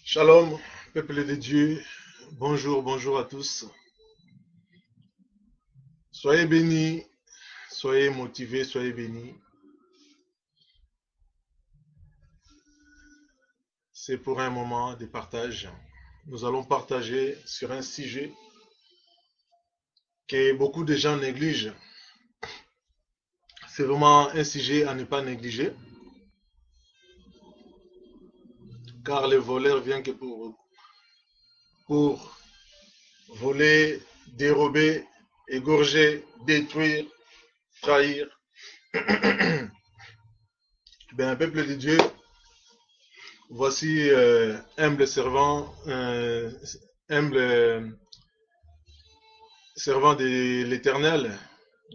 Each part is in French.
Shalom, peuple de Dieu. Bonjour, bonjour à tous. Soyez bénis, soyez motivés, soyez bénis. C'est pour un moment de partage. Nous allons partager sur un sujet que beaucoup de gens négligent. C'est vraiment un sujet à ne pas négliger, car le voleur vient que pour voler, dérober, égorger, détruire, trahir. Ben, peuple de Dieu, voici humble servant, humble servant de l'Éternel,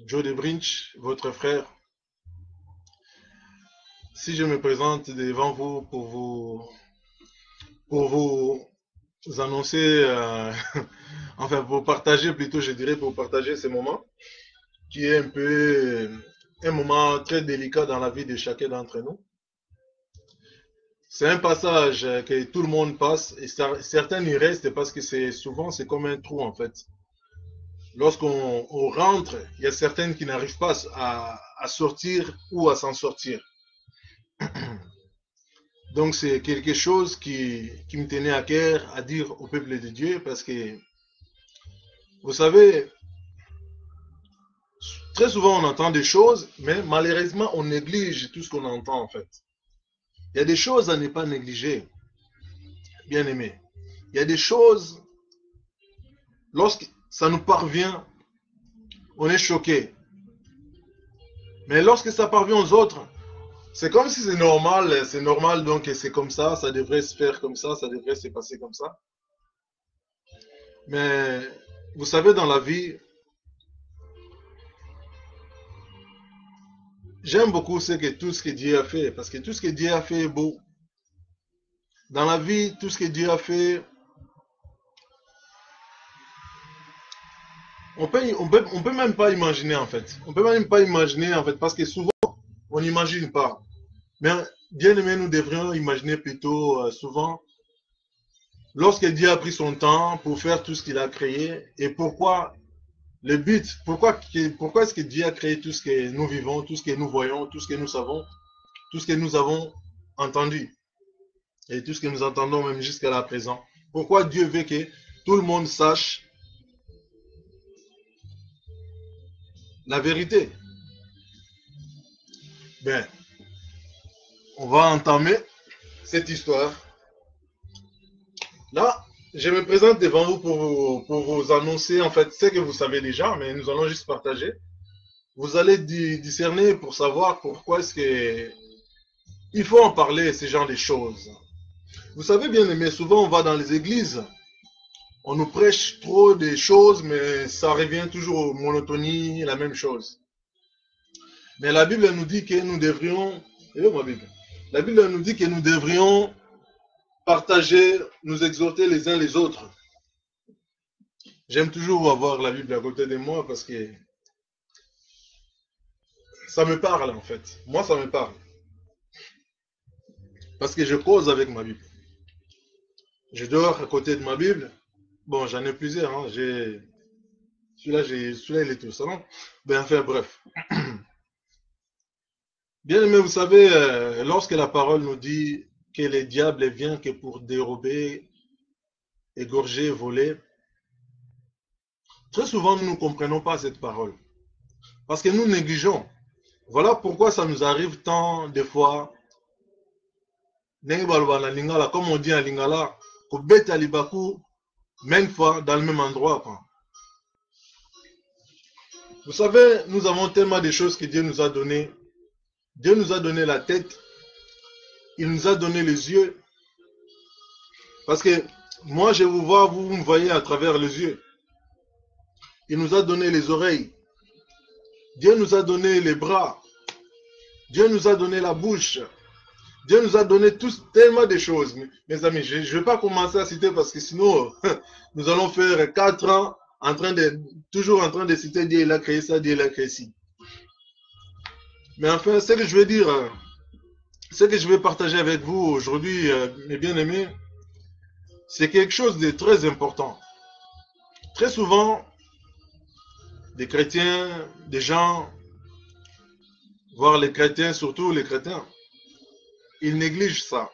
Joe de Brinch, votre frère. Si je me présente devant vous pour vous annoncer, enfin pour partager plutôt, je dirais pour partager ce moment, qui est un peu un moment très délicat dans la vie de chacun d'entre nous. C'est un passage que tout le monde passe et certains y restent parce que c'est comme un trou en fait. Lorsqu'on rentre, il y a certaines qui n'arrivent pas à sortir ou à s'en sortir. Donc c'est quelque chose qui me tenait à cœur à dire au peuple de Dieu parce que, vous savez, très souvent on entend des choses, mais malheureusement on néglige tout ce qu'on entend en fait. Il y a des choses à ne pas négliger, bien aimé. Il y a des choses, lorsque ça nous parvient, on est choqué. Mais lorsque ça parvient aux autres, c'est comme si c'est normal, donc c'est comme ça devrait se faire comme ça devrait se passer comme ça. Mais vous savez, dans la vie, j'aime beaucoup tout ce que Dieu a fait, parce que tout ce que Dieu a fait est beau. Dans la vie, tout ce que Dieu a fait, on peut même pas imaginer en fait. On peut même pas imaginer en fait, parce que souvent, on n'imagine pas. Mais bien aimé, nous devrions imaginer plutôt souvent lorsque Dieu a pris son temps pour faire tout ce qu'il a créé et pourquoi le but, pourquoi est-ce que Dieu a créé tout ce que nous vivons, tout ce que nous voyons, tout ce que nous savons, tout ce que nous avons entendu et tout ce que nous entendons même jusqu'à la présent. Pourquoi Dieu veut que tout le monde sache la vérité? Ben, on va entamer cette histoire. Là, je me présente devant vous pour vous annoncer en fait ce que vous savez déjà, mais nous allons juste partager. Vous allez discerner pour savoir pourquoi est-ce que il faut en parler, ce genre de choses. Vous savez bien aimé, souvent on va dans les églises, on nous prêche trop des choses, mais ça revient toujours aux monotonies, la même chose. Mais la Bible nous dit que nous devrions, la Bible nous dit que nous devrions partager, nous exhorter les uns les autres. J'aime toujours avoir la Bible à côté de moi parce que ça me parle en fait. Moi, ça me parle. Parce que je cause avec ma Bible. Je dors à côté de ma Bible. Bon, j'en ai plusieurs. Hein. Celui-là, il est au salon. Ben, enfin, bref. Bien aimé, vous savez, lorsque la parole nous dit que le diable vient que pour dérober, égorger, voler, très souvent nous ne comprenons pas cette parole. Parce que nous négligeons. Voilà pourquoi ça nous arrive tant de fois, comme on dit en lingala, kobeta libaku, même fois dans le même endroit. Quoi. Vous savez, nous avons tellement de choses que Dieu nous a données. Dieu nous a donné la tête, il nous a donné les yeux. Parce que moi, je vous vois, vous me voyez à travers les yeux. Il nous a donné les oreilles. Dieu nous a donné les bras. Dieu nous a donné la bouche. Dieu nous a donné tellement de choses. Mes amis, je ne vais pas commencer à citer parce que sinon, nous allons faire 4 ans toujours en train de citer Dieu, il a créé ça, Dieu, il a créé ci. Mais enfin, ce que je veux dire, ce que je vais partager avec vous aujourd'hui, mes bien-aimés, c'est quelque chose de très important. Très souvent, des chrétiens, des gens, voire les chrétiens, surtout les chrétiens, ils négligent ça.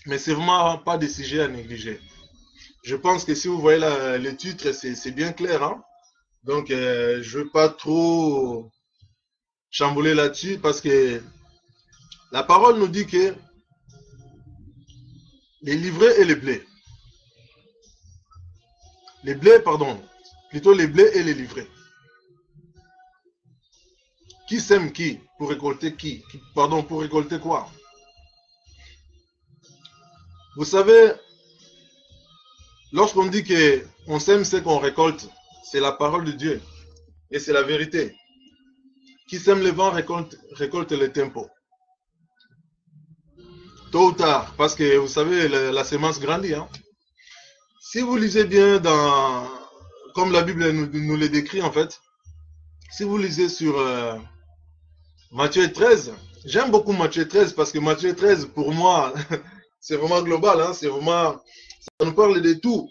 Mais c'est vraiment pas des sujets à négliger. Je pense que si vous voyez le titre, c'est bien clair. Hein? Donc, je ne veux pas trop chambouler là-dessus parce que la parole nous dit que les livrets et les blés. Les blés, pardon. Plutôt les blés et les livrets. Qui sème qui? Pour récolter qui? Pardon, pour récolter quoi? Vous savez, lorsqu'on dit qu'on sème ce qu'on récolte, c'est la parole de Dieu. Et c'est la vérité. Qui sème le vent récolte le tempo. Tôt ou tard, parce que vous savez, la semence grandit. Hein? Si vous lisez bien comme la Bible nous le décrit en fait, si vous lisez sur Matthieu 13, j'aime beaucoup Matthieu 13 parce que Matthieu 13, pour moi, c'est vraiment global, hein, c'est vraiment, ça nous parle de tout.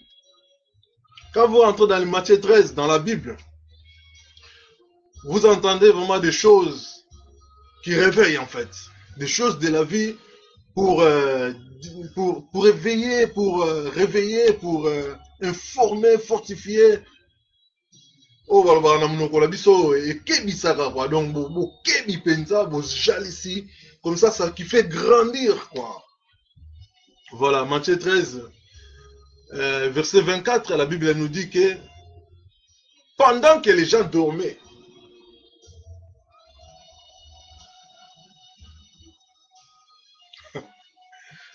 Quand vous entrez dans le Matthieu 13, dans la Bible, vous entendez vraiment des choses qui réveillent en fait, des choses de la vie pour éveiller, pour réveiller, pour informer, fortifier. Oh, voilà, et kebisaka quoi, donc kebi penza, jalisi, comme ça qui fait grandir quoi. Voilà, Matthieu 13, verset 24, la Bible nous dit que pendant que les gens dormaient,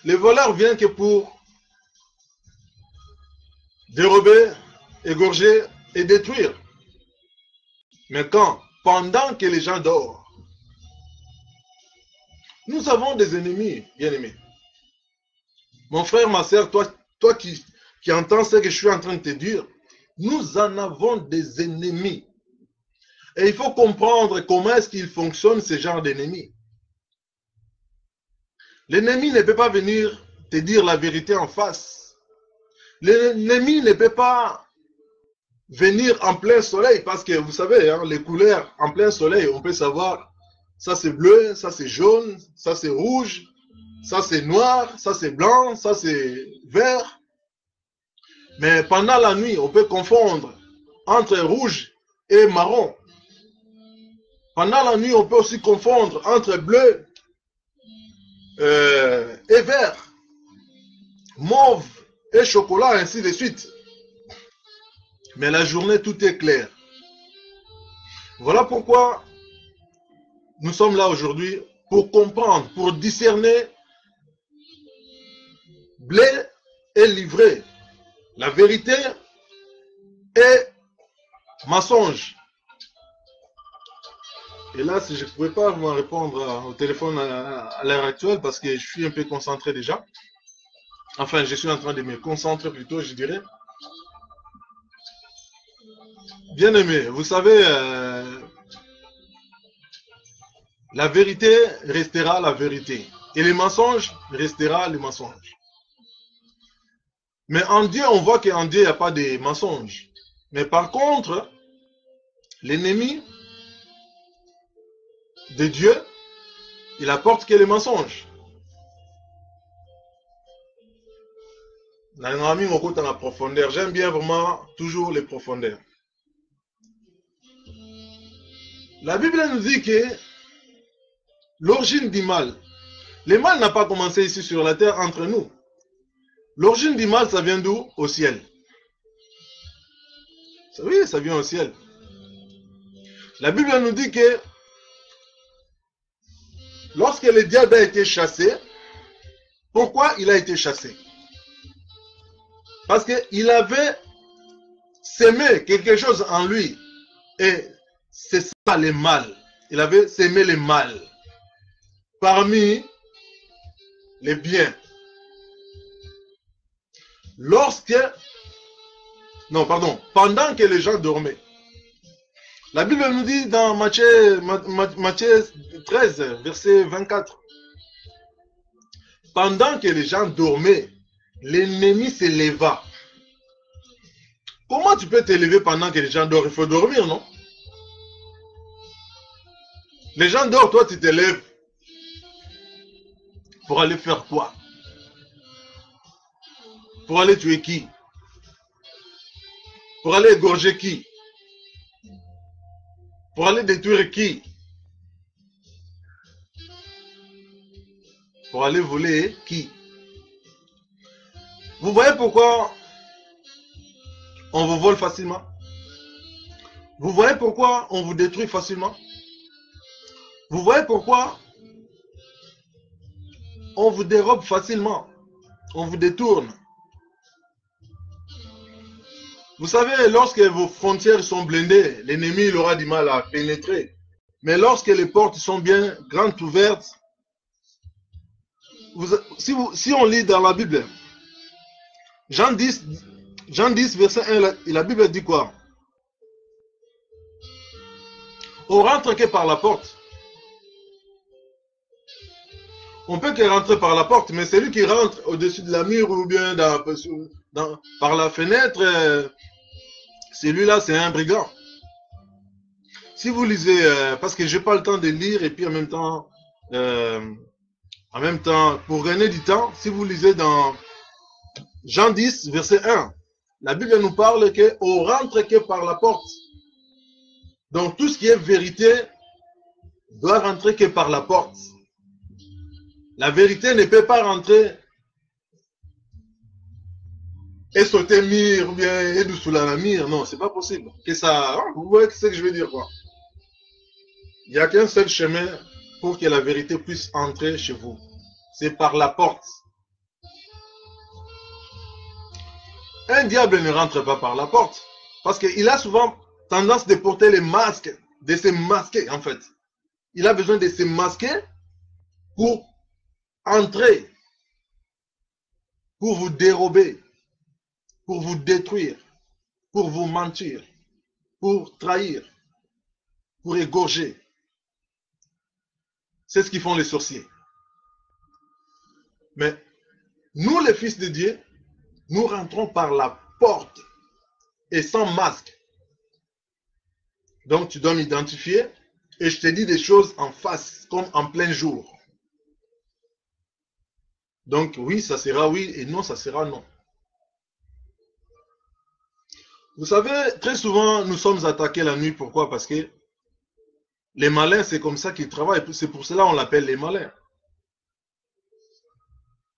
les voleurs viennent que pour dérober, égorger et détruire. Mais quand, pendant que les gens dorment, nous avons des ennemis, bien-aimés. Mon frère, ma soeur, toi qui entends ce que je suis en train de te dire, nous en avons des ennemis. Et il faut comprendre comment est-ce qu'il fonctionne ce genre d'ennemis. L'ennemi ne peut pas venir te dire la vérité en face. L'ennemi ne peut pas venir en plein soleil parce que vous savez, hein, les couleurs en plein soleil, on peut savoir ça c'est bleu, ça c'est jaune, ça c'est rouge, ça c'est noir, ça c'est blanc, ça c'est vert. Mais pendant la nuit, on peut confondre entre rouge et marron. Pendant la nuit, on peut aussi confondre entre bleu et vert, mauve et chocolat, ainsi de suite. Mais la journée, tout est clair. Voilà pourquoi nous sommes là aujourd'hui, pour comprendre, pour discerner blé et livret, la vérité et mensonge. Et là, si je ne pouvais pas vous répondre au téléphone à l'heure actuelle parce que je suis un peu concentré déjà. Enfin, je suis en train de me concentrer plutôt, je dirais. Bien aimé, vous savez, la vérité restera la vérité. Et les mensonges restera les mensonges. Mais en Dieu, on voit qu'en Dieu, il n'y a pas de mensonges. Mais par contre, l'ennemi de Dieu, il apporte que les mensonges. Dans la profondeur, j'aime bien vraiment toujours les profondeurs. La Bible nous dit que l'origine du mal, le mal n'a pas commencé ici sur la terre entre nous. L'origine du mal, ça vient d'où? Au ciel. Oui, ça vient au ciel. La Bible nous dit que lorsque le diable a été chassé, pourquoi il a été chassé? Parce qu'il avait sémé quelque chose en lui. Et c'est ça le mal. Il avait sémé le mal parmi les biens. Pendant que les gens dormaient. La Bible nous dit dans Matthieu 13, verset 24. Pendant que les gens dormaient, l'ennemi s'éleva. Comment tu peux t'élever pendant que les gens dorment? Il faut dormir, non? Les gens dorment, toi tu t'élèves. Pour aller faire quoi? Pour aller tuer qui? Pour aller égorger qui? Pour aller détruire qui? Pour aller voler qui? Vous voyez pourquoi on vous vole facilement? Vous voyez pourquoi on vous détruit facilement? Vous voyez pourquoi on vous dérobe facilement? On vous détourne. Vous savez, lorsque vos frontières sont blindées, l'ennemi il aura du mal à pénétrer. Mais lorsque les portes sont bien grandes ouvertes, si on lit dans la Bible, Jean 10, verset 1, la Bible dit quoi? On rentre que par la porte. On peut que rentrer par la porte, mais celui qui rentre au-dessus de la mur ou bien par la fenêtre, celui-là c'est un brigand. Si vous lisez, parce que j'ai pas le temps de lire et puis en même temps, pour gagner du temps, si vous lisez dans Jean 10, verset 1, la Bible nous parle qu'on rentre que par la porte. Donc tout ce qui est vérité doit rentrer que par la porte. La vérité ne peut pas rentrer et sauter mire ou bien et sous la mire. Non, c'est pas possible. Que ça, vous voyez ce que je veux dire quoi? Il n'y a qu'un seul chemin pour que la vérité puisse entrer chez vous. C'est par la porte. Un diable ne rentre pas par la porte. Parce qu'il a souvent tendance de porter les masques, de se masquer en fait. Il a besoin de se masquer pour entrer, pour vous dérober, pour vous détruire, pour vous mentir, pour trahir, pour égorger. C'est ce qu'ils font les sorciers. Mais nous, les fils de Dieu, nous rentrons par la porte et sans masque. Donc tu dois m'identifier et je te dis des choses en face, comme en plein jour. Donc oui, ça sera oui et non, ça sera non. Vous savez, très souvent, nous sommes attaqués la nuit. Pourquoi? Parce que les malins, c'est comme ça qu'ils travaillent. C'est pour cela qu'on l'appelle les malins.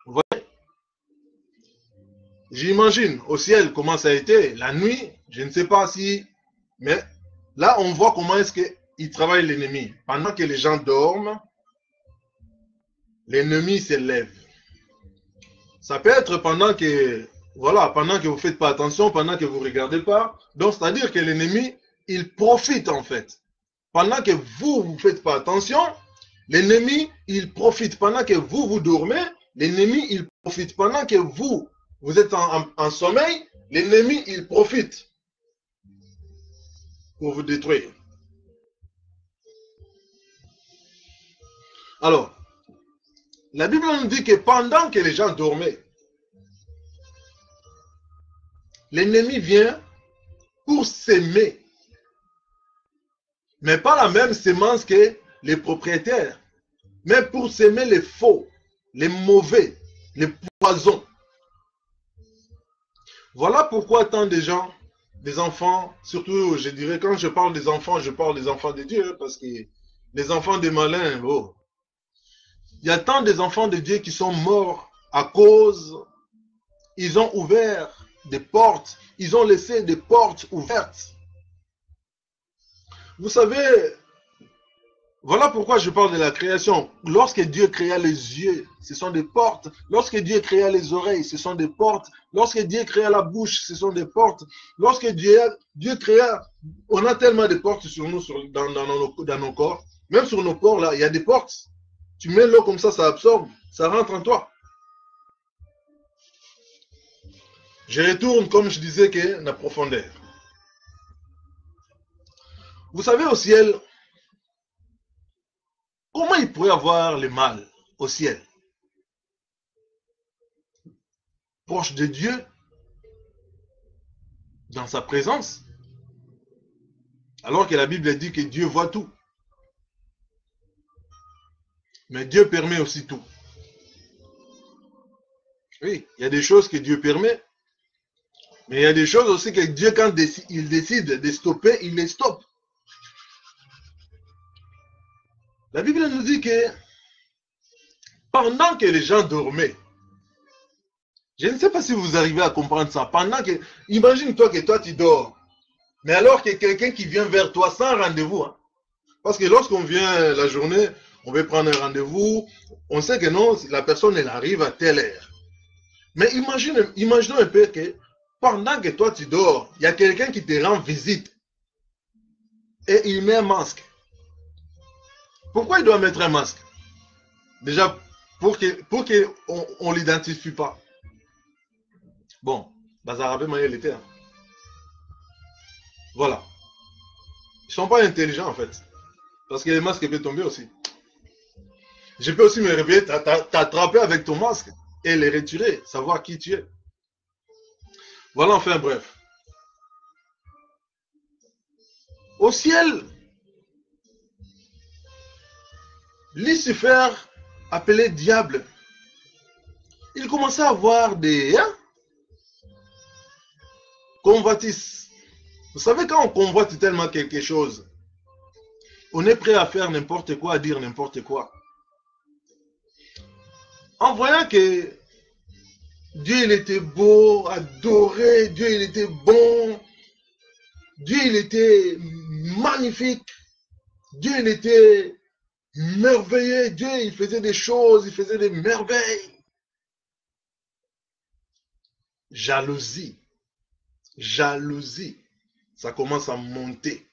Vous voyez? J'imagine au ciel comment ça a été. La nuit, je ne sais pas si... Mais là, on voit comment est-ce qu'il travaille l'ennemi. Pendant que les gens dorment, l'ennemi s'élève. Ça peut être pendant que... Voilà, pendant que vous ne faites pas attention, pendant que vous ne regardez pas. Donc, c'est-à-dire que l'ennemi, il profite en fait. Pendant que vous ne faites pas attention, l'ennemi, il profite. Pendant que vous dormez, l'ennemi, il profite. Pendant que vous êtes en sommeil, l'ennemi, il profite pour vous détruire. Alors, la Bible nous dit que pendant que les gens dormaient, l'ennemi vient pour s'aimer. Mais pas la même semence que les propriétaires. Mais pour s'aimer les faux, les mauvais, les poisons. Voilà pourquoi tant de gens, des enfants, surtout je dirais quand je parle des enfants, je parle des enfants de Dieu, parce que les enfants des malins, oh, il y a tant des enfants de Dieu qui sont morts à cause, ils ont ouvert des portes, ils ont laissé des portes ouvertes. Vous savez, voilà pourquoi je parle de la création. Lorsque Dieu créa les yeux, ce sont des portes. Lorsque Dieu créa les oreilles, ce sont des portes. Lorsque Dieu créa la bouche, ce sont des portes. Lorsque Dieu créa, on a tellement de portes sur nous, dans nos corps. Même sur nos corps, là, il y a des portes. Tu mets l'eau comme ça absorbe, ça rentre en toi. Je retourne, comme je disais, que la profondeur. Vous savez, au ciel, comment il pourrait avoir le mal au ciel? proche de Dieu, dans sa présence, alors que la Bible dit que Dieu voit tout. Mais Dieu permet aussi tout. Oui, il y a des choses que Dieu permet, mais il y a des choses aussi que Dieu, quand il décide de stopper, il les stoppe. La Bible nous dit que pendant que les gens dormaient, je ne sais pas si vous arrivez à comprendre ça, pendant que, imagine-toi que toi tu dors, mais alors que quelqu'un qui vient vers toi sans rendez-vous, hein, parce que lorsqu'on vient la journée, on veut prendre un rendez-vous, on sait que non, la personne elle arrive à telle heure. Mais imaginons un peu que pendant que toi tu dors, il y a quelqu'un qui te rend visite et il met un masque. Pourquoi il doit mettre un masque? Déjà, pour qu'on ne l'identifie pas. Bon, Bazarabé Maïel était. Hein. Voilà. Ils ne sont pas intelligents en fait. Parce que le masque peut tomber aussi. Je peux aussi me réveiller, t'attraper avec ton masque et les retirer, savoir qui tu es. Voilà, enfin bref. Au ciel, Lucifer, appelé diable, il commençait à avoir des convoitises. Vous savez, quand on convoite tellement quelque chose, on est prêt à faire n'importe quoi, à dire n'importe quoi. En voyant que Dieu il était beau, adoré, Dieu il était bon, Dieu il était magnifique, Dieu il était merveilleux, Dieu il faisait des choses, il faisait des merveilles. Jalousie, jalousie, ça commence à monter.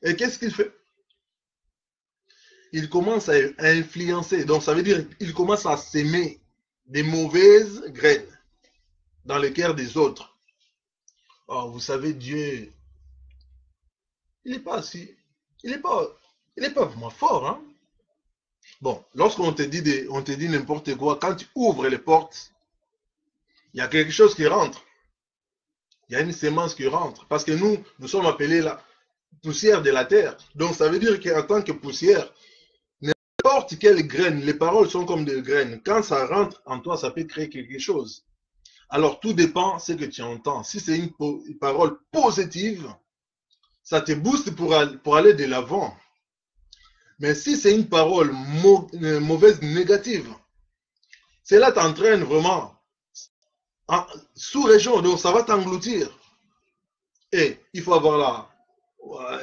Et qu'est-ce qu'il fait? Il commence à influencer, donc ça veut dire qu'il commence à s'aimer des mauvaises graines dans le cœur des autres. Oh, vous savez, Dieu, il n'est pas si, il n'est pas vraiment fort. Hein? Bon, lorsqu'on te dit n'importe quoi, quand tu ouvres les portes, il y a quelque chose qui rentre. Il y a une sémence qui rentre. Parce que nous sommes appelés la poussière de la terre. Donc ça veut dire qu'en tant que poussière, n'importe quelle graine, les paroles sont comme des graines. Quand ça rentre en toi, ça peut créer quelque chose. Alors tout dépend de ce que tu entends. Si c'est une parole positive, ça te booste pour aller de l'avant. Mais si c'est une parole mauvaise, négative, cela t'entraîne vraiment sous-région, donc ça va t'engloutir. Et il faut avoir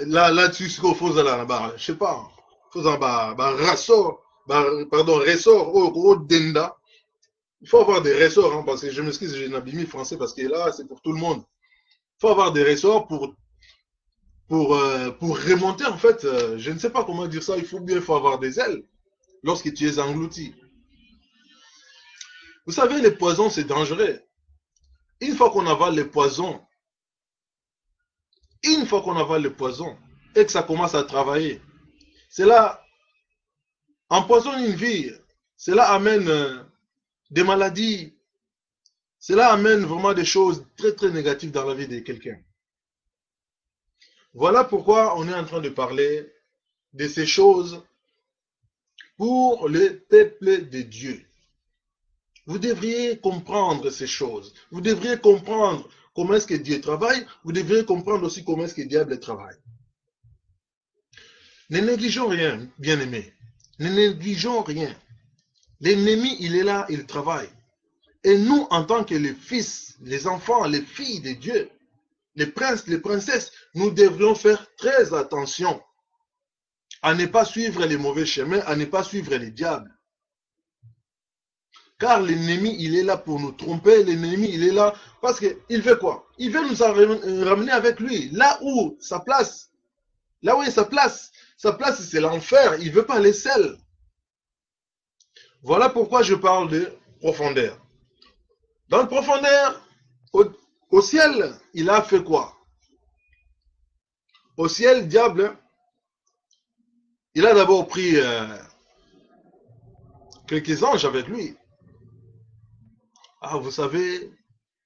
là-dessus, ce qu'il faut, je sais pas, il faut avoir ressort, au denda. Il faut avoir des ressorts, hein, parce que je m'excuse, j'ai un abîme français, parce que là, c'est pour tout le monde. Il faut avoir des ressorts pour remonter, en fait, je ne sais pas comment dire ça, il faut avoir des ailes lorsque tu es englouti. Vous savez, les poisons, c'est dangereux. Une fois qu'on avale les poisons, et que ça commence à travailler, cela empoisonne une vie, cela amène des maladies, cela amène vraiment des choses très très négatives dans la vie de quelqu'un. Voilà pourquoi on est en train de parler de ces choses pour le peuple de Dieu. Vous devriez comprendre ces choses. Vous devriez comprendre comment est-ce que Dieu travaille. Vous devriez comprendre aussi comment est-ce que le diable travaille. Ne négligeons rien, bien-aimés. Ne négligeons rien. L'ennemi, il est là, il travaille. Et nous, en tant que les fils, les enfants, les filles de Dieu, les princes, les princesses, nous devrions faire très attention à ne pas suivre les mauvais chemins, à ne pas suivre les diables. Car l'ennemi, il est là pour nous tromper. L'ennemi, il est là parce qu'il veut quoi? Il veut nous ramener avec lui. Là où sa place, sa place, c'est l'enfer. Il ne veut pas aller seul. Voilà pourquoi je parle de profondeur. Dans la profondeur, au ciel, il a fait quoi? Au ciel, le diable, il a d'abord pris quelques anges avec lui. ah, vous savez,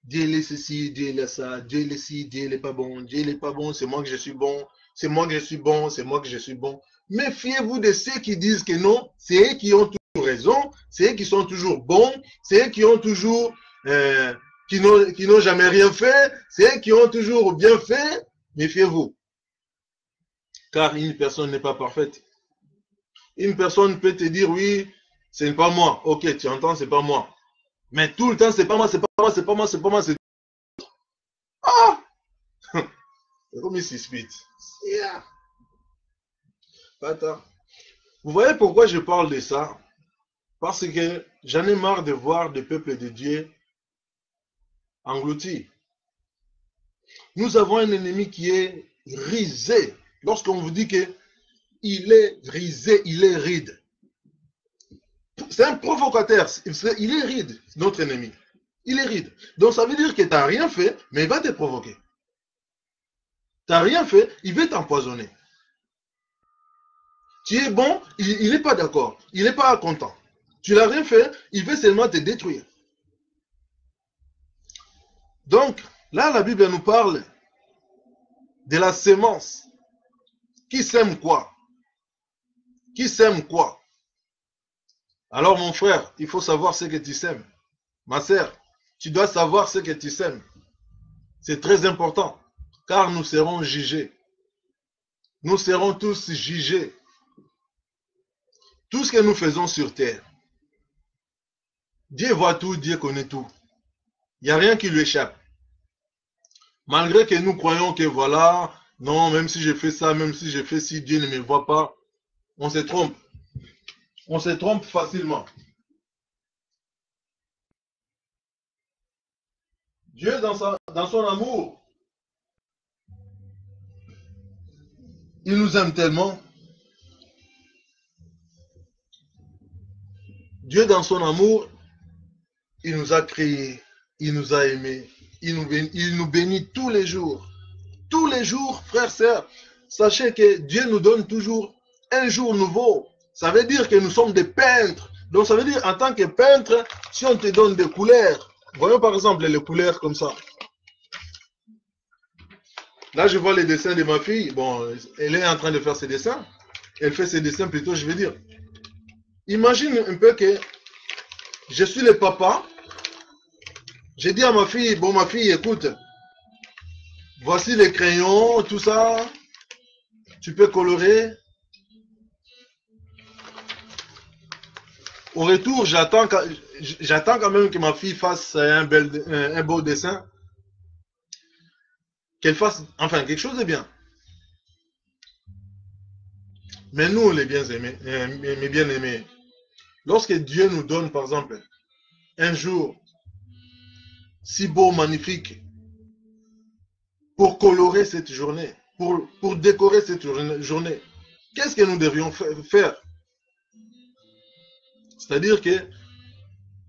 Dieu il est ceci, Dieu il est ça, Dieu il est ci, Dieu il n'est pas bon, Dieu il n'est pas bon, c'est moi que je suis bon, c'est moi que je suis bon, c'est moi que je suis bon. Méfiez-vous de ceux qui disent que non, c'est eux qui ont toujours raison, c'est eux qui sont toujours bons, c'est eux qui ont toujours, qui n'ont jamais rien fait, c'est eux qui ont toujours bien fait. Méfiez-vous, car une personne n'est pas parfaite. Une personne peut te dire, oui, ce n'est pas moi. Ok, tu entends, c'est pas moi. Mais tout le temps, c'est pas moi, c'est pas moi, c'est pas moi, c'est pas moi, c'est... Ah! C'est comme il s'explique. Yeah. Attends. Vous voyez pourquoi je parle de ça? Parce que j'en ai marre de voir le peuple de Dieu englouti. Nous avons un ennemi qui est risé. Lorsqu'on vous dit que il est risé, il est ride. C'est un provocateur. Il est ride, notre ennemi. Il est ride. Donc ça veut dire que tu n'as rien fait, mais il va te provoquer. Tu n'as rien fait, il veut t'empoisonner. Tu es bon, il n'est pas d'accord. Il n'est pas content. Tu n'as rien fait, il veut seulement te détruire. Donc, là, la Bible nous parle de la sémence. Qui sème quoi? Qui sème quoi? Alors, mon frère, il faut savoir ce que tu sèmes. Ma sœur, tu dois savoir ce que tu sèmes. C'est très important, car nous serons jugés. Nous serons tous jugés. Tout ce que nous faisons sur terre. Dieu voit tout, Dieu connaît tout. Il n'y a rien qui lui échappe. Malgré que nous croyons que voilà, non, même si je fais ça, même si je fais ci, Dieu ne me voit pas, on se trompe. On se trompe facilement. Dieu, dans son amour, il nous aime tellement. Dieu, dans son amour, il nous a créés, il nous a aimés, il nous bénit tous les jours. Tous les jours, frères, sœurs, sachez que Dieu nous donne toujours un jour nouveau. Ça veut dire que nous sommes des peintres. Donc ça veut dire, en tant que peintre, si on te donne des couleurs, voyons par exemple les couleurs comme ça. Là, je vois les dessins de ma fille. Bon, elle est en train de faire ses dessins. Elle fait ses dessins plutôt, je veux dire. Imagine un peu que je suis le papa. J'ai dit à ma fille, bon ma fille, écoute, voici les crayons, tout ça. Tu peux colorer. Au retour, j'attends quand même que ma fille fasse un beau dessin. Qu'elle fasse, enfin, quelque chose de bien. Mais nous, les bien-aimés, mes bien-aimés, lorsque Dieu nous donne, par exemple, un jour si beau, magnifique, pour colorer cette journée, pour décorer cette journée, qu'est-ce que nous devrions faire? C'est-à-dire que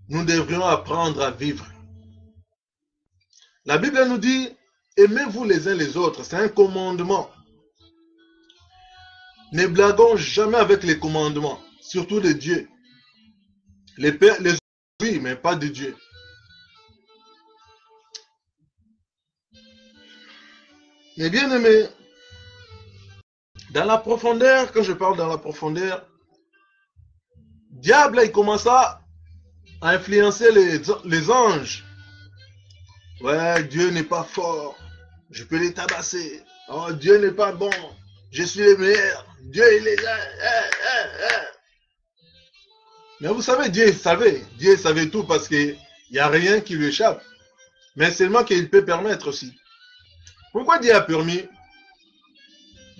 nous devrions apprendre à vivre. La Bible nous dit, aimez-vous les uns les autres, c'est un commandement. Ne blaguons jamais avec les commandements, surtout de Dieu. Les oui, mais pas de Dieu. Mais bien aimé, dans la profondeur, quand je parle dans la profondeur, diable, il commença à influencer les anges. Ouais, Dieu n'est pas fort. Je peux les tabasser. Oh, Dieu n'est pas bon. Je suis le meilleur. Dieu, il est là. Mais vous savez, Dieu savait tout parce qu'il n'y a rien qui lui échappe. Mais seulement qu'il peut permettre aussi. Pourquoi Dieu a permis?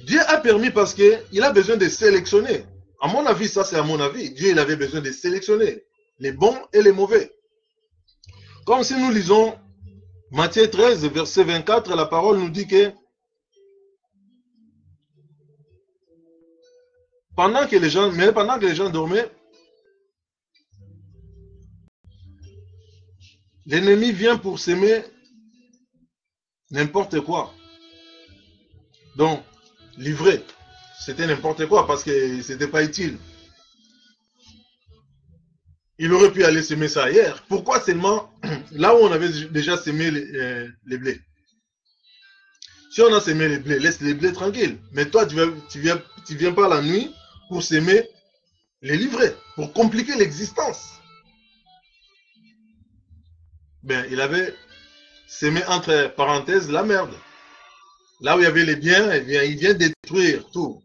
Dieu a permis parce qu'il a besoin de sélectionner. À mon avis, ça c'est à mon avis. Dieu il avait besoin de sélectionner les bons et les mauvais. Comme si nous lisons Matthieu 13, verset 24, la parole nous dit que pendant que les gens dormaient, l'ennemi vient pour s'aimer n'importe quoi. Donc, livrer, c'était n'importe quoi parce que c'était pas utile. Il aurait pu aller semer ça ailleurs. Pourquoi seulement là où on avait déjà semé les blés? Si on a semé les blés, laisse les blés tranquilles. Mais toi, tu viens pas la nuit pour semer les livrets, pour compliquer l'existence. Ben, il avait semé entre parenthèses la merde. Là où il y avait les biens, eh bien, il vient détruire tout.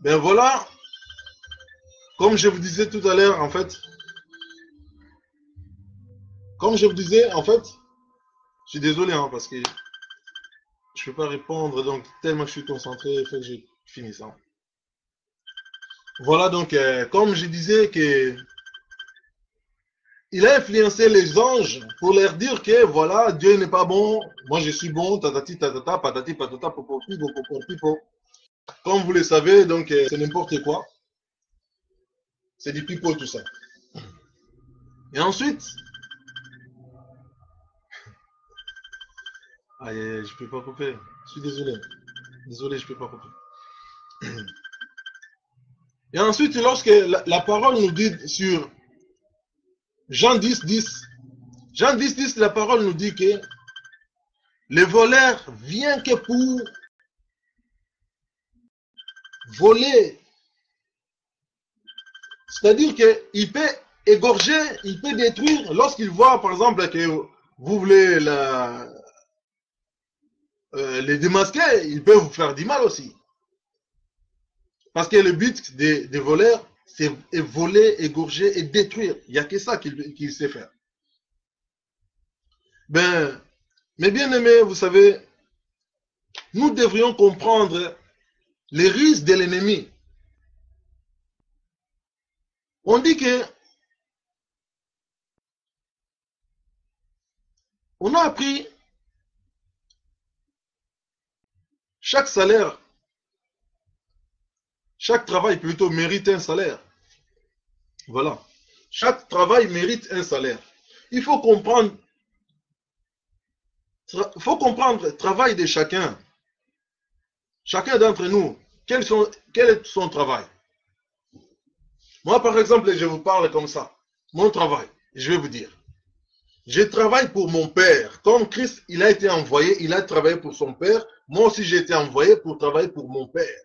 Ben voilà, comme je vous disais tout à l'heure, en fait, je suis désolé, hein, parce que je ne peux pas répondre, donc tellement je suis concentré, il faut que je finisse. Hein. Voilà, donc, comme je disais que il a influencé les anges pour leur dire que voilà, Dieu n'est pas bon, moi je suis bon, tatati tatata, patati patata, popo pipo, popo pipo. Comme vous le savez, donc c'est n'importe quoi. C'est du pipo tout ça. Et ensuite, aïe, je ne peux pas couper. Je suis désolé. Désolé, je ne peux pas couper. Et ensuite, lorsque la parole nous dit sur Jean 10, 10, Jean 10, 10, la parole nous dit que le voleur vient que pour voler. C'est-à-dire qu'il peut égorger, il peut détruire lorsqu'il voit, par exemple, que vous voulez les démasquer, il peut vous faire du mal aussi. Parce que le but des voleurs, c'est voler, égorger et détruire. Il n'y a que ça qu'il sait faire. Ben, mes bien-aimés, vous savez, nous devrions comprendre les risques de l'ennemi. On dit que on a appris chaque salaire, chaque travail plutôt mérite un salaire. Voilà. Chaque travail mérite un salaire. Il faut comprendre le travail de chacun. Chacun d'entre nous, quel est son travail? Moi, par exemple, je vous parle comme ça. Mon travail, je vais vous dire. Je travaille pour mon Père. Comme Christ, il a été envoyé, il a travaillé pour son Père. Moi aussi, j'ai été envoyé pour travailler pour mon Père.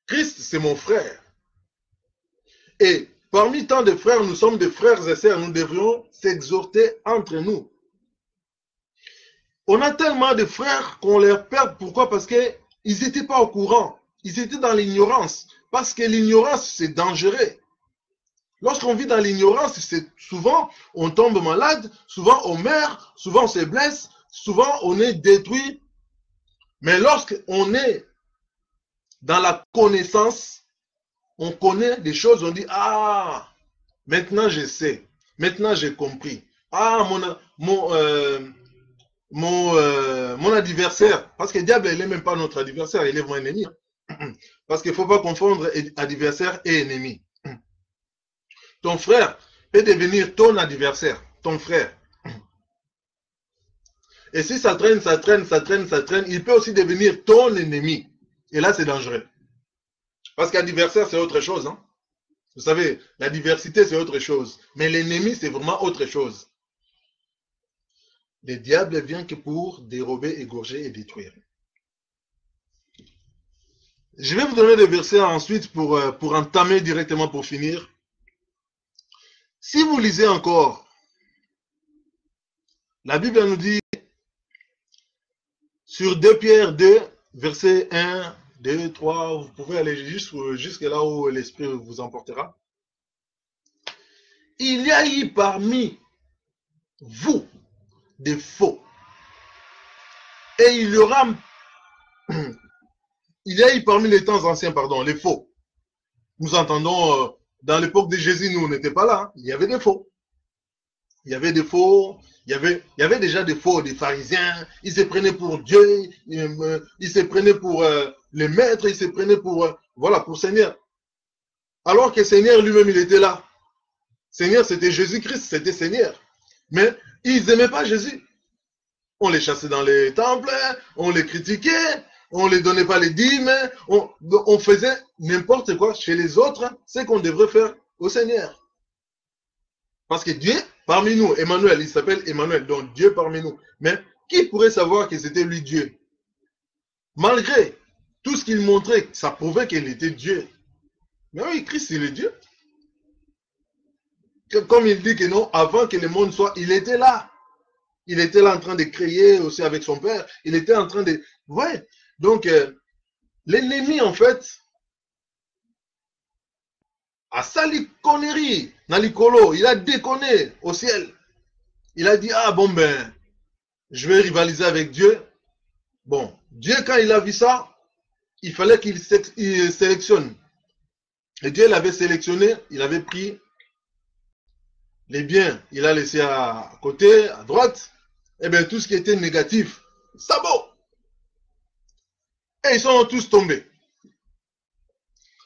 Christ, c'est mon frère. Et parmi tant de frères, nous sommes des frères et sœurs. Nous devrions s'exhorter entre nous. On a tellement de frères qu'on les perd. Pourquoi? Parce qu'ils n'étaient pas au courant. Ils étaient dans l'ignorance. Parce que l'ignorance, c'est dangereux. Lorsqu'on vit dans l'ignorance, c'est souvent on tombe malade, souvent on meurt, souvent on se blesse, souvent on est détruit. Mais lorsqu'on est dans la connaissance, on connaît des choses, on dit ah, maintenant je sais, maintenant j'ai compris. Ah, mon adversaire, parce que le diable, il n'est même pas notre adversaire, il est mon ennemi. Parce qu'il ne faut pas confondre adversaire et ennemi. Ton frère peut devenir ton adversaire, ton frère. Et si ça traîne, ça traîne, ça traîne, ça traîne, il peut aussi devenir ton ennemi. Et là, c'est dangereux. Parce qu'adversaire, c'est autre chose. Hein? Vous savez, la diversité, c'est autre chose. Mais l'ennemi, c'est vraiment autre chose. Le diable vient que pour dérober, égorger et détruire. Je vais vous donner des versets ensuite pour entamer directement, pour finir. Si vous lisez encore, la Bible nous dit sur 2 Pierre 2, verset 1, 2, 3, vous pouvez aller jusque là où l'Esprit vous emportera. Il y a eu parmi vous des faux. Et il y a eu parmi les temps anciens, pardon, les faux. Nous entendons, dans l'époque de Jésus, nous n'étions pas là, hein, il y avait des faux. Il y avait des faux, il y avait déjà des faux, des pharisiens, ils se prenaient pour Dieu, ils se prenaient pour les maîtres, ils se prenaient pour, voilà, pour Seigneur. Alors que Seigneur lui-même, il était là. Seigneur, c'était Jésus-Christ, c'était Seigneur. Mais ils n'aimaient pas Jésus. On les chassait dans les temples, on les critiquait, on ne les donnait pas les dîmes, on faisait n'importe quoi chez les autres, c'est qu'on devrait faire au Seigneur. Parce que Dieu, parmi nous, Emmanuel, il s'appelle Emmanuel, donc Dieu parmi nous. Mais qui pourrait savoir que c'était lui Dieu? Malgré tout ce qu'il montrait, ça prouvait qu'il était Dieu. Mais oui, Christ, il est Dieu. Comme il dit que non, avant que le monde soit, il était là. Il était là en train de créer aussi avec son père. Il était en train de... Ouais. Donc, l'ennemi, en fait, a sali connerie. Nalikolo, il a déconné au ciel. Il a dit, ah bon ben, je vais rivaliser avec Dieu. Bon, Dieu, quand il a vu ça, il fallait qu'il sélectionne. Et Dieu l'avait sélectionné, il avait pris les biens, il a laissé à côté, à droite. Et bien tout ce qui était négatif, sabot. Et ils sont tous tombés.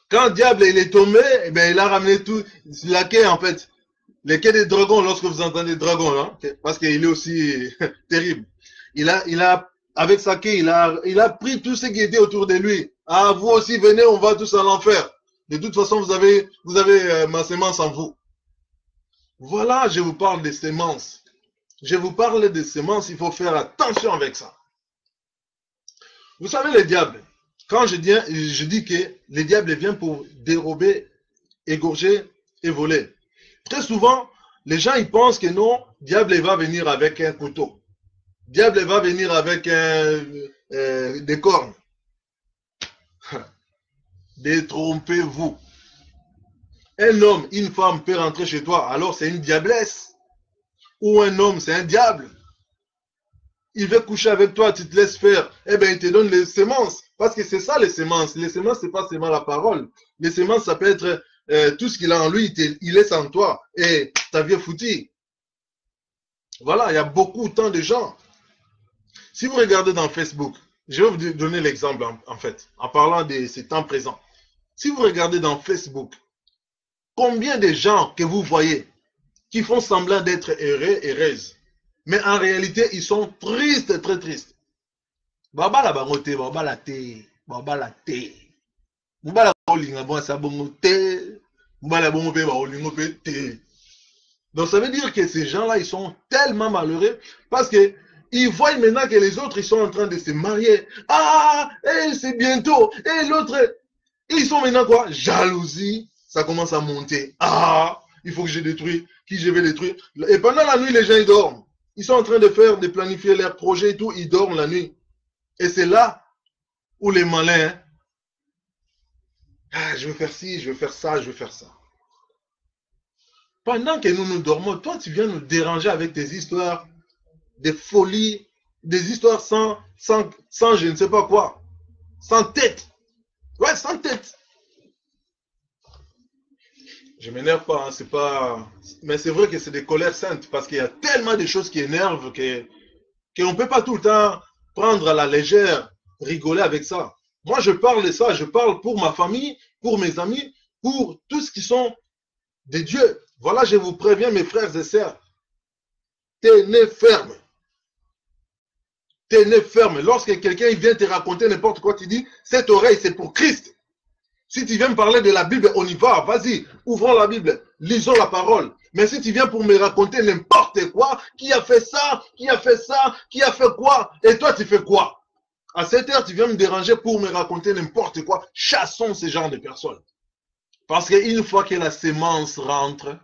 Quand le diable il est tombé, eh bien, il a ramené tout, la quai en fait, les quais des dragons, lorsque vous entendez dragon, hein, parce qu'il est aussi terrible. Il a, avec sa quai, il a pris tout ce qui était autour de lui. Ah, vous aussi, venez, on va tous à l'enfer. De toute façon, vous avez ma semence en vous. Voilà, je vous parle des semences. Je vous parle des semences, il faut faire attention avec ça. Vous savez, le diable, quand je dis que le diable vient pour dérober, égorger et voler. Très souvent, les gens ils pensent que non, le diable va venir avec un couteau. Le diable va venir avec des cornes. Détrompez-vous. Un homme, une femme peut rentrer chez toi, alors c'est une diablesse. Ou un homme, c'est un diable. Il veut coucher avec toi, tu te laisses faire. Eh bien, il te donne les semences. Parce que c'est ça les semences. Les semences, c'est pas seulement la parole. Les semences, ça peut être tout ce qu'il a en lui, il laisse en toi. Et ta vie est foutue. Voilà, il y a beaucoup tant de gens. Si vous regardez dans Facebook, je vais vous donner l'exemple en fait, en parlant de ces temps présents. Si vous regardez dans Facebook, combien de gens que vous voyez qui font semblant d'être heureux, heureuses, mais en réalité, ils sont tristes, très tristes. Baba la bangote, baba la te, baba la te. Baba la bolinga, bon ça bongote, baba la bongote, baba te. Donc ça veut dire que ces gens-là, ils sont tellement malheureux parce que ils voient maintenant que les autres, ils sont en train de se marier. Ah, c'est bientôt. Et l'autre, ils sont maintenant quoi? Jalousie, ça commence à monter. Ah, il faut que je détruise, qui je vais détruire. Et pendant la nuit, les gens, ils dorment. Ils sont en train de planifier leurs projets et tout, ils dorment la nuit. Et c'est là où les malins, ah, je veux faire ci, je veux faire ça, je veux faire ça. Pendant que nous dormons, toi, tu viens nous déranger avec tes histoires, des folies, des histoires sans je ne sais pas quoi, sans tête. Ouais, sans tête. Je m'énerve pas, hein, c'est pas... Mais c'est vrai que c'est des colères saintes, parce qu'il y a tellement de choses qui énervent qu'on ne peut pas tout le temps prendre à la légère, rigoler avec ça. Moi, je parle de ça, je parle pour ma famille, pour mes amis, pour tous qui sont des dieux. Voilà, je vous préviens, mes frères et sœurs. Tenez ferme. Tenez ferme. Lorsque quelqu'un vient te raconter n'importe quoi, tu dis, cette oreille, c'est pour Christ. Si tu viens me parler de la Bible, on y va. Vas-y, ouvrons la Bible, lisons la parole. Mais si tu viens pour me raconter n'importe quoi, qui a fait ça, qui a fait ça, qui a fait quoi, et toi, tu fais quoi? À cette heure, tu viens me déranger pour me raconter n'importe quoi. Chassons ce genre de personnes. Parce qu'une fois que la semence rentre,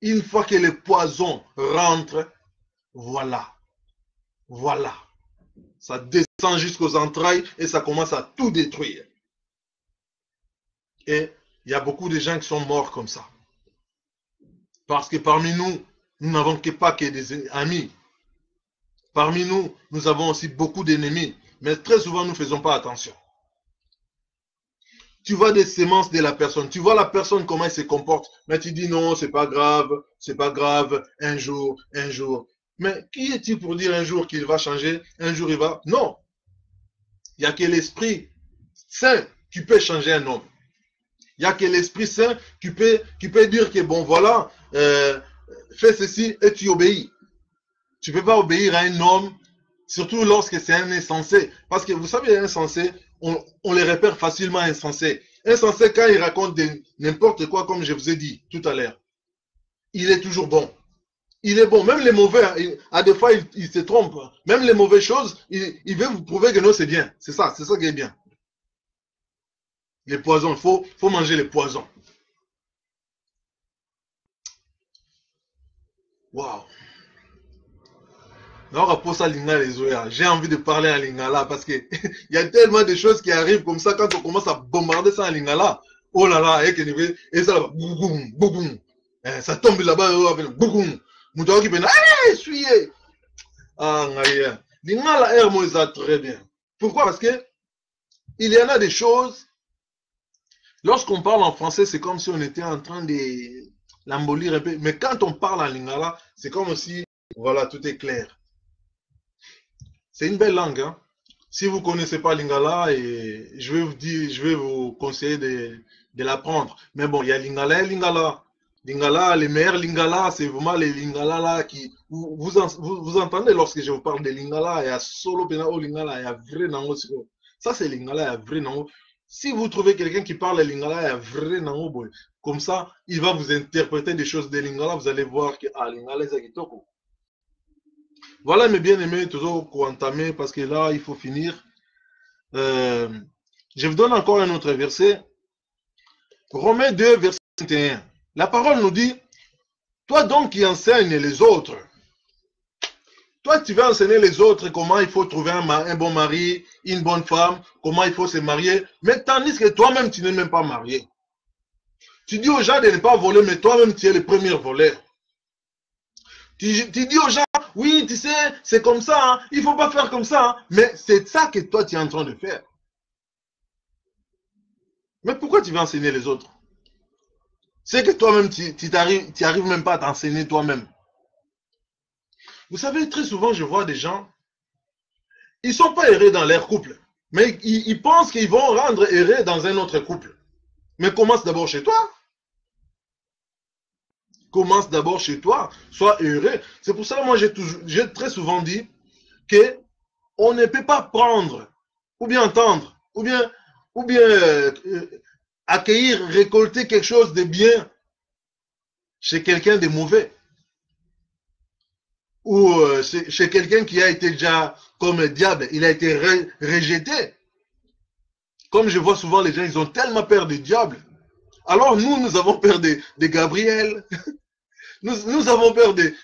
une fois que le poison rentre, voilà. Voilà. Ça descend jusqu'aux entrailles et ça commence à tout détruire. Et il y a beaucoup de gens qui sont morts comme ça. Parce que parmi nous, nous n'avons pas que des amis. Parmi nous, nous avons aussi beaucoup d'ennemis. Mais très souvent, nous ne faisons pas attention. Tu vois des semences de la personne. Tu vois la personne, comment elle se comporte. Mais tu dis non, c'est pas grave. C'est pas grave. Un jour, un jour. Mais qui est-il pour dire un jour qu'il va changer? Un jour, il va... Non. Il n'y a que l'Esprit Saint qui peut changer un homme. Il n'y a que l'Esprit Saint qui peut dire que bon voilà, fais ceci et tu obéis. Tu ne peux pas obéir à un homme Surtout lorsque c'est un insensé. Parce que vous savez, un insensé, on les repère facilement insensé. Insensé, quand il raconte n'importe quoi, comme je vous ai dit tout à l'heure, il est toujours bon. Il est bon. Même les mauvais, à des fois, il se trompe. Même les mauvaises choses, il veut vous prouver que non, c'est bien. C'est ça qui est bien. Les poisons, il faut manger les poisons. Waouh. J'ai envie de parler en lingala parce que il y a tellement de choses qui arrivent comme ça quand on commence à bombarder ça en lingala. Oh là là, et ça là, bougoum, bougoum. Ça tombe là-bas, bougoum. Moutoua qui peut, allez, essuyez. Ah, lingala air moi ça très bien. Pourquoi? Parce que il y en a des choses, lorsqu'on parle en français, c'est comme si on était en train de l'embolir un peu. Mais quand on parle en lingala, c'est comme si, voilà, tout est clair. C'est une belle langue, hein. Si vous ne connaissez pas Lingala, et je vais vous dire, je vais vous conseiller de l'apprendre. Mais bon, il y a Lingala et Lingala. Lingala, les meilleurs Lingala, c'est vraiment les Lingala là qui. Vous entendez lorsque je vous parle de Lingala, il y a solo penao Lingala, il y a vrai nango. Ça, c'est Lingala, il y a vrai nango. Si vous trouvez quelqu'un qui parle Lingala, il y a vrai nango boy. Comme ça, il va vous interpréter des choses de Lingala, vous allez voir que ah, Lingala, c'est kitoko. Voilà mes bien-aimés, toujours pour entamer, parce que là, il faut finir. Euh, je vous donne encore un autre verset. Romains 2, verset 21. La parole nous dit, toi donc qui enseignes les autres, toi tu vas enseigner les autres comment il faut trouver un bon mari, une bonne femme, comment il faut se marier, mais tandis que toi-même tu n'es même pas marié. Tu dis aux gens de ne pas voler, mais toi-même tu es le premier voleur. Tu dis aux gens, oui, tu sais, c'est comme ça, hein, il ne faut pas faire comme ça, hein, mais c'est ça que toi tu es en train de faire. Mais pourquoi tu veux enseigner les autres? C'est que toi-même, tu n'arrives même pas à t'enseigner toi-même. Vous savez, très souvent, je vois des gens, ils ne sont pas heureux dans leur couple, mais ils pensent qu'ils vont rendre heureux dans un autre couple. Mais commence d'abord chez toi. Commence d'abord chez toi. Sois heureux. C'est pour ça que moi, j'ai très souvent dit que on ne peut pas prendre, ou bien entendre, ou bien accueillir, récolter quelque chose de bien chez quelqu'un de mauvais. Ou chez quelqu'un qui a été déjà comme un diable, il a été rejeté. Comme je vois souvent les gens, ils ont tellement peur des diables. Alors nous avons peur de Gabriel. Nous avons peur de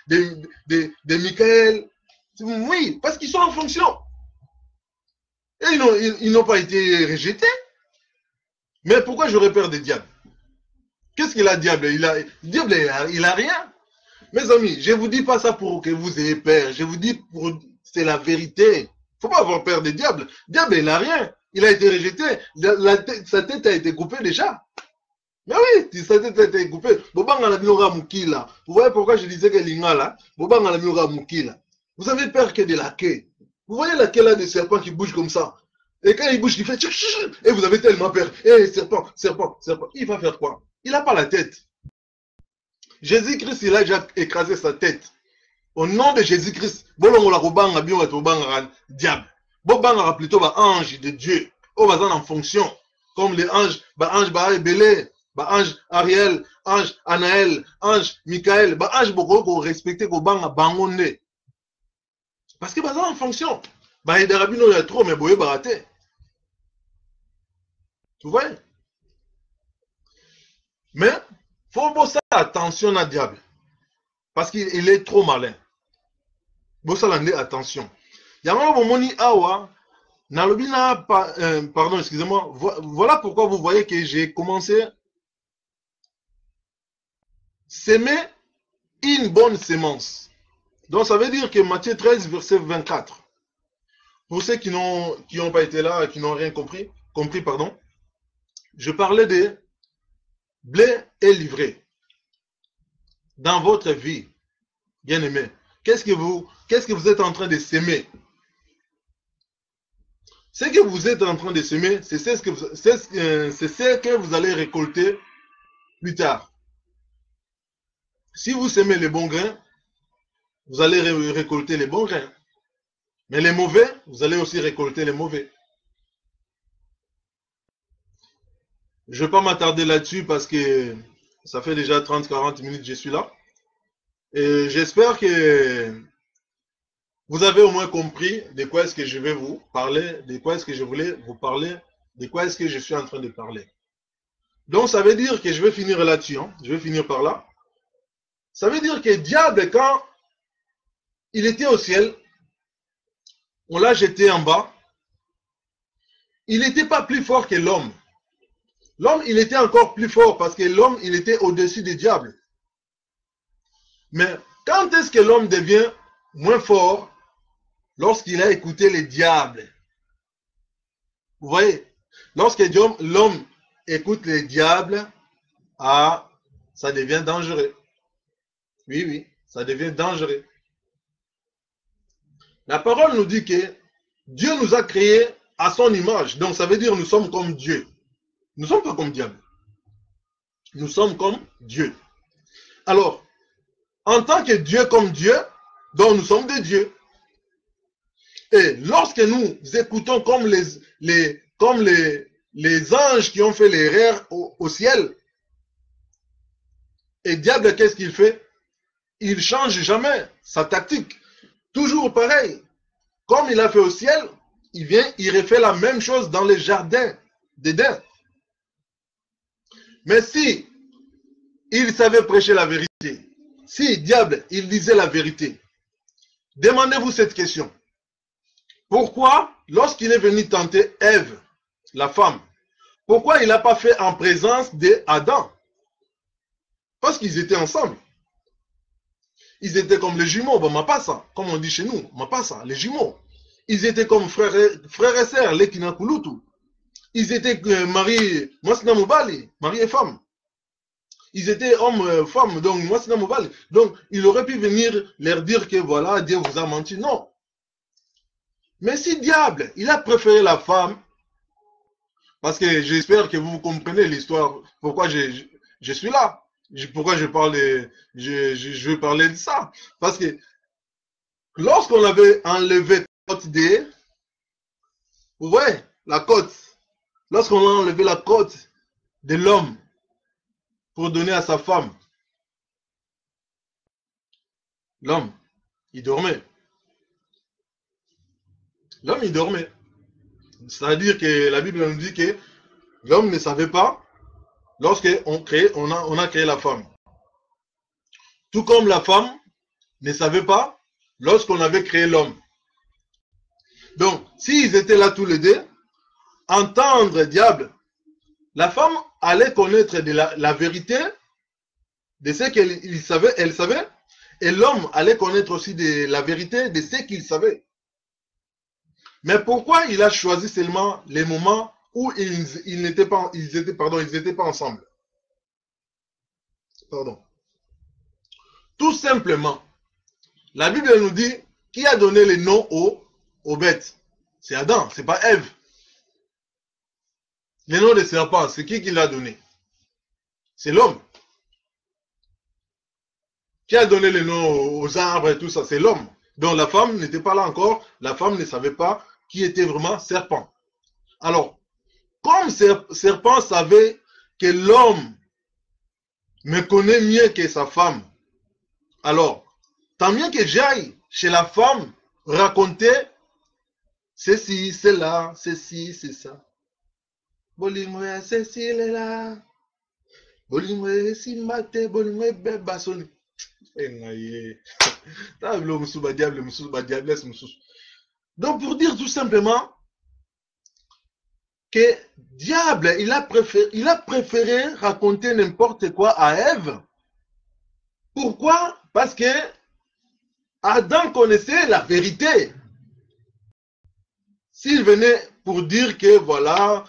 Michael. Oui, parce qu'ils sont en fonction. Et ils n'ont pas été rejetés. Mais pourquoi j'aurais peur des diables? Qu'est-ce qu'il a, diable? Diable, il a rien. Mes amis, je ne vous dis pas ça pour que vous ayez peur. Je vous dis pour c'est la vérité. Il ne faut pas avoir peur des diables. Diable, il n'a rien. Il a été rejeté. Sa tête a été coupée déjà. Mais oui, sa tête a été coupée. Vous voyez pourquoi je disais que l'ingala, vous avez peur que de la queue. Vous voyez la queue là des serpents qui bougent comme ça. Et quand il bouge, il fait et vous avez tellement peur. Eh, serpent, serpent, serpent. Il va faire quoi? Il n'a pas la tête. Jésus-Christ, il a déjà écrasé sa tête. Au nom de Jésus-Christ, diable. Bobanga plutôt ange de Dieu. On va en fonction. Comme les anges, ange Belé, ange Ariel, ange Anaël, ange Michael, ange beaucoup respecté Bobanga bangonde. Parce que bazan en fonction. Il y a trop, mais boye baraté. Vous voyez? Mais, faut faire attention à diable. Parce qu'il est trop malin. Bossalande, attention. Yama bomoni awa, nalobina, pardon, excusez-moi. Voilà pourquoi vous voyez que j'ai commencé à semer une bonne semence. Donc ça veut dire que Matthieu 13, verset 24. Pour ceux qui n'ont pas été là et qui n'ont rien compris, pardon, je parlais de blé et livré dans votre vie, bien aimé. Qu'est-ce que vous êtes en train de semer? Ce que vous êtes en train de semer, c'est ce que vous allez récolter plus tard. Si vous semez les bons grains, vous allez récolter les bons grains. Mais les mauvais, vous allez aussi récolter les mauvais. Je ne vais pas m'attarder là-dessus parce que ça fait déjà 30-40 minutes que je suis là. Et j'espère que vous avez au moins compris de quoi est-ce que je vais vous parler, de quoi est-ce que je voulais vous parler, de quoi est-ce que je suis en train de parler. Donc ça veut dire que je vais finir là-dessus, hein. Je vais finir par là. Ça veut dire que le diable, quand il était au ciel, on l'a jeté en bas, il n'était pas plus fort que l'homme. L'homme, il était encore plus fort parce que l'homme, il était au-dessus du diable. Mais quand est-ce que l'homme devient moins fort? Lorsqu'il a écouté les diables. Vous voyez, lorsque l'homme écoute les diables, ah, ça devient dangereux. Oui, oui, ça devient dangereux. La parole nous dit que Dieu nous a créés à son image. Donc ça veut dire que nous sommes comme Dieu. Nous ne sommes pas comme diable. Nous sommes comme Dieu. Alors, en tant que Dieu comme Dieu, donc nous sommes des dieux. Et lorsque nous écoutons comme les anges qui ont fait l'erreur au ciel, et diable, qu'est-ce qu'il fait? Il ne change jamais sa tactique. Toujours pareil. Comme il a fait au ciel, il vient, il refait la même chose dans les jardins d'Éden. Mais si il savait prêcher la vérité, si diable, il disait la vérité, demandez-vous cette question. Pourquoi, lorsqu'il est venu tenter Ève, la femme, pourquoi il n'a pas fait en présence d'Adam? Parce qu'ils étaient ensemble. Ils étaient comme les jumeaux, bon, mapasa, comme on dit chez nous, mapasa, les jumeaux. Ils étaient comme frères et sœurs, les kinakulutu. Ils étaient mari et femme. Ils étaient hommes-femmes, donc masna mobali. Donc, il aurait pu venir leur dire que voilà, Dieu vous a menti. Non. Mais si diable, il a préféré la femme, parce que j'espère que vous comprenez l'histoire, pourquoi je suis là. Pourquoi je parle je veux parler de ça. Parce que lorsqu'on avait enlevé la côte vous voyez, la côte, lorsqu'on a enlevé la côte de l'homme pour donner à sa femme, l'homme, il dormait. L'homme, il dormait. C'est-à-dire que la Bible nous dit que l'homme ne savait pas lorsqu'on a créé la femme. Tout comme la femme ne savait pas lorsqu'on avait créé l'homme. Donc, s'ils étaient là tous les deux, entendre diable, la femme allait connaître de la vérité de ce qu'elle savait, elle savait, et l'homme allait connaître aussi de la vérité de ce qu'il savait. Mais pourquoi il a choisi seulement les moments où ils n'étaient pas, ils étaient pas ensemble? Pardon. Tout simplement, la Bible nous dit qui a donné les noms aux bêtes. C'est Adam, c'est pas Ève. Les noms des serpents, c'est qui l'a donné? C'est l'homme. Qui a donné les noms aux arbres et tout ça? C'est l'homme. Donc la femme n'était pas là encore. La femme ne savait pas qui était vraiment serpent. Alors, comme serpent savait que l'homme me connaît mieux que sa femme, alors, tant mieux que j'aille chez la femme raconter ceci, c'est là, ceci, c'est ça. Bolingwe, ceci, est là. Bolingwe, simbate, bolingwe, bebasoni. Donc, pour dire tout simplement que diable, il a préféré raconter n'importe quoi à Ève. Pourquoi? Parce que Adam connaissait la vérité. S'il venait pour dire que voilà,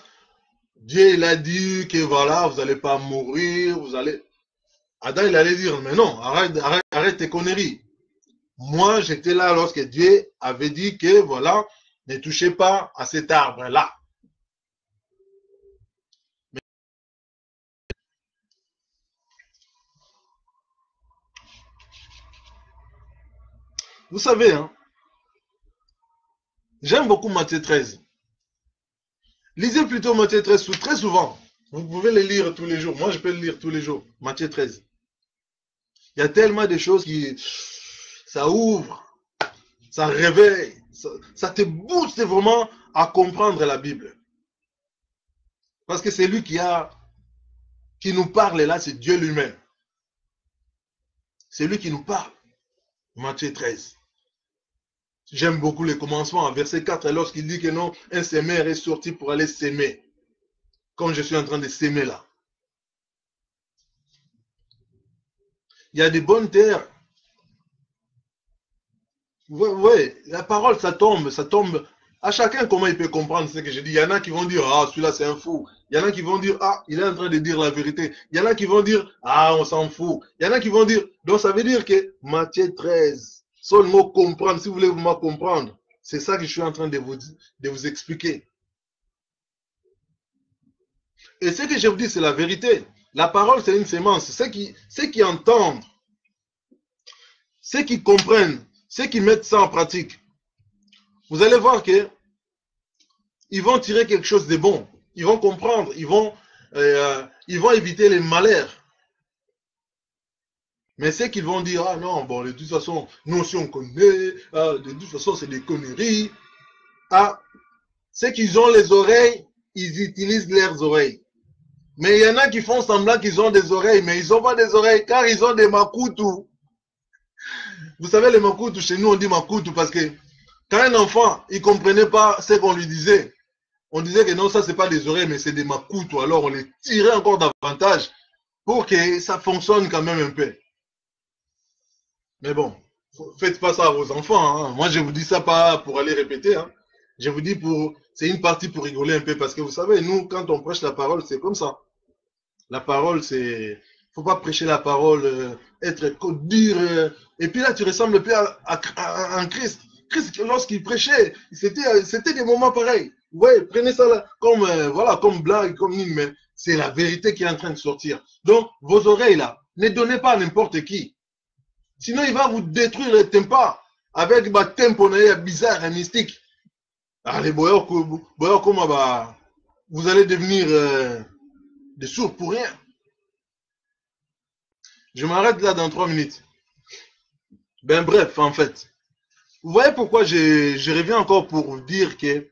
Dieu il a dit que voilà, vous n'allez pas mourir, vous allez... Adam il allait dire, mais non, arrête tes conneries. Moi, j'étais là lorsque Dieu avait dit que voilà, ne touchez pas à cet arbre-là. Vous savez, hein, J'aime beaucoup Matthieu 13. Lisez plutôt Matthieu 13 très souvent. Vous pouvez le lire tous les jours. Moi, je peux le lire tous les jours. Matthieu 13. Il y a tellement de choses qui... Ça ouvre, ça réveille, ça te booste vraiment à comprendre la Bible. Parce que c'est lui qui nous parle là, c'est Dieu lui-même. C'est lui qui nous parle. Matthieu 13. J'aime beaucoup les commencements. Verset 4, lorsqu'il dit que non, un semeur est sorti pour aller s'aimer. Comme je suis en train de s'aimer là. Il y a des bonnes terres. Ouais, la parole, ça tombe. À chacun, comment il peut comprendre ce que je dis. Il y en a qui vont dire, ah, celui-là, c'est un fou. Il y en a qui vont dire, ah, il est en train de dire la vérité. Il y en a qui vont dire, ah, on s'en fout. Il y en a qui vont dire, donc ça veut dire que Matthieu 13, seulement comprendre, si vous voulez vraiment comprendre, c'est ça que je suis en train de vous expliquer. Et ce que je vous dis, c'est la vérité. La parole, c'est une sémence. Ceux qui entendent, ceux qui comprennent, ceux qui mettent ça en pratique, vous allez voir que ils vont tirer quelque chose de bon. Ils vont comprendre, ils vont éviter les malheurs. Mais c'est qu'ils vont dire, ah non, bon, de toute façon, nous aussi on connaît, de toute façon c'est des conneries. Ah, ceux qui ont les oreilles, ils utilisent leurs oreilles. Mais il y en a qui font semblant qu'ils ont des oreilles, mais ils n'ont pas des oreilles car ils ont des makoutou. Vous savez, les makoutou, chez nous on dit makoutou parce que quand un enfant, il ne comprenait pas ce qu'on lui disait, on disait que non, ça c'est pas des oreilles, mais c'est des makoutou. Alors on les tirait encore davantage pour que ça fonctionne quand même un peu. Mais bon, faites pas ça à vos enfants. Hein. Moi, je vous dis ça pas pour aller répéter. Hein. Je vous dis c'est une partie pour rigoler un peu parce que vous savez, nous, quand on prêche la parole, c'est comme ça. La parole, c'est... Faut pas prêcher la parole, être dur. Et puis là, tu ressembles plus à un Christ. Christ, lorsqu'il prêchait, c'était des moments pareils. Ouais, prenez ça là, comme blague, comme nul, mais c'est la vérité qui est en train de sortir. Donc, vos oreilles là, ne donnez pas à n'importe qui. Sinon, il va vous détruire le tempo avec un tempo bizarre et mystique. Allez, vous allez devenir des sourds pour rien. Je m'arrête là dans 3 minutes. Ben bref, en fait. Vous voyez pourquoi je reviens encore pour vous dire que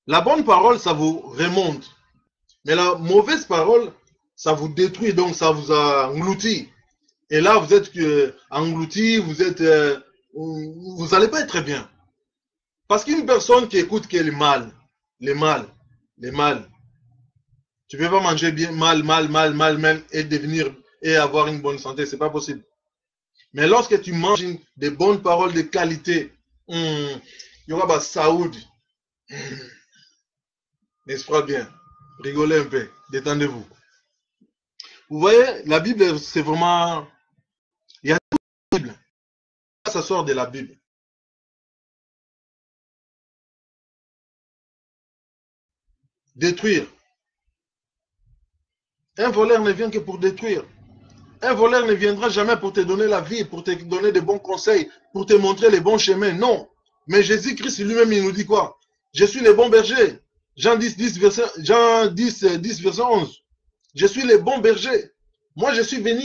la bonne parole, ça vous remonte. Mais la mauvaise parole, ça vous détruit, donc ça vous a englouti. Et là, vous êtes englouti, vous n'allez pas être très bien. Parce qu'une personne qui écoute que le mal, tu ne peux pas manger bien, mal, et avoir une bonne santé, c'est pas possible. Mais lorsque tu manges des bonnes paroles de qualité, il y aura Saoud. N'est-ce pas bien? Rigolez un peu, détendez-vous. Vous voyez, la Bible, c'est vraiment... Il y a tout la Bible. Ça sort de la Bible. Détruire. Un voleur ne vient que pour détruire. Un voleur ne viendra jamais pour te donner la vie, pour te donner de bons conseils, pour te montrer les bons chemins. Non. Mais Jésus-Christ lui-même, il nous dit quoi? Je suis le bon berger. Jean 10, verset 11. Je suis le bon berger. Moi, je suis venu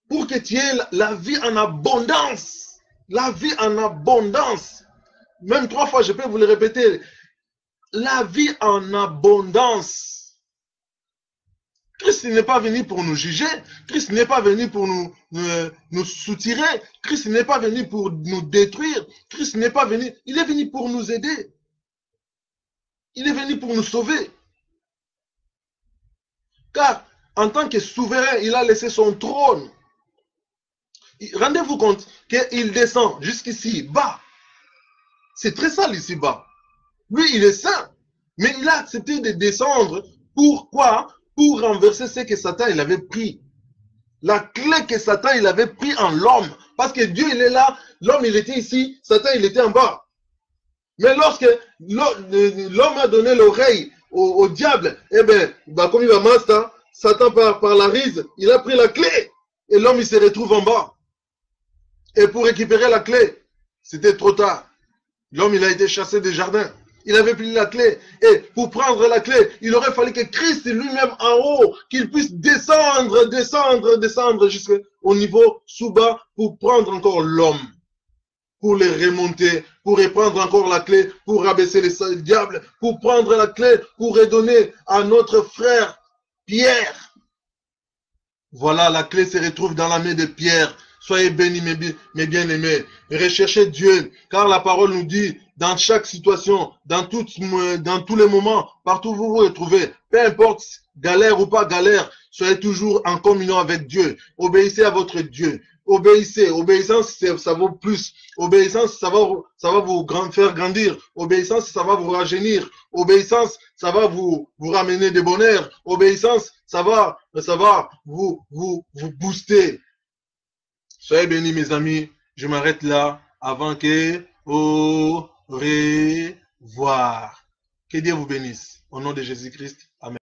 pour que tu aies la vie en abondance. La vie en abondance. Même 3 fois, je peux vous le répéter. La vie en abondance. Christ n'est pas venu pour nous juger. Christ n'est pas venu pour nous soutirer. Christ n'est pas venu pour nous détruire. Christ n'est pas venu. Il est venu pour nous aider. Il est venu pour nous sauver. Car en tant que souverain, il a laissé son trône. Rendez-vous compte qu'il descend jusqu'ici, bas. C'est très sale ici bas. Lui, il est saint. Mais il a accepté de descendre. Pourquoi? Pour renverser ce que Satan il avait pris. La clé que Satan il avait pris en l'homme. Parce que Dieu il est là, l'homme il était ici, Satan il était en bas. Mais lorsque l'homme a donné l'oreille au diable, eh bien, comme il va master, Satan par la rise, il a pris la clé. Et l'homme il se retrouve en bas. Et pour récupérer la clé, c'était trop tard. L'homme, il a été chassé des jardins. Il avait pris la clé. Et pour prendre la clé, il aurait fallu que Christ lui-même en haut, qu'il puisse descendre jusqu'au niveau sous-bas pour prendre encore l'homme. Pour les remonter, pour reprendre encore la clé, pour rabaisser les diables, pour prendre la clé, pour redonner à notre frère Pierre. Voilà, la clé se retrouve dans la main de Pierre. Soyez bénis, mes bien-aimés. Recherchez Dieu, car la parole nous dit, dans chaque situation, dans tous les moments, partout où vous vous retrouvez, peu importe, galère ou pas galère, soyez toujours en communion avec Dieu. Obéissez à votre Dieu. Obéissez. Obéissance, ça vaut plus. Obéissance, ça va vous faire grandir. Obéissance, ça va vous rajeunir. Obéissance, ça va vous ramener de bonheur. Obéissance, ça va vous booster. Soyez bénis, mes amis. Je m'arrête là avant que au revoir. Que Dieu vous bénisse. Au nom de Jésus-Christ. Amen.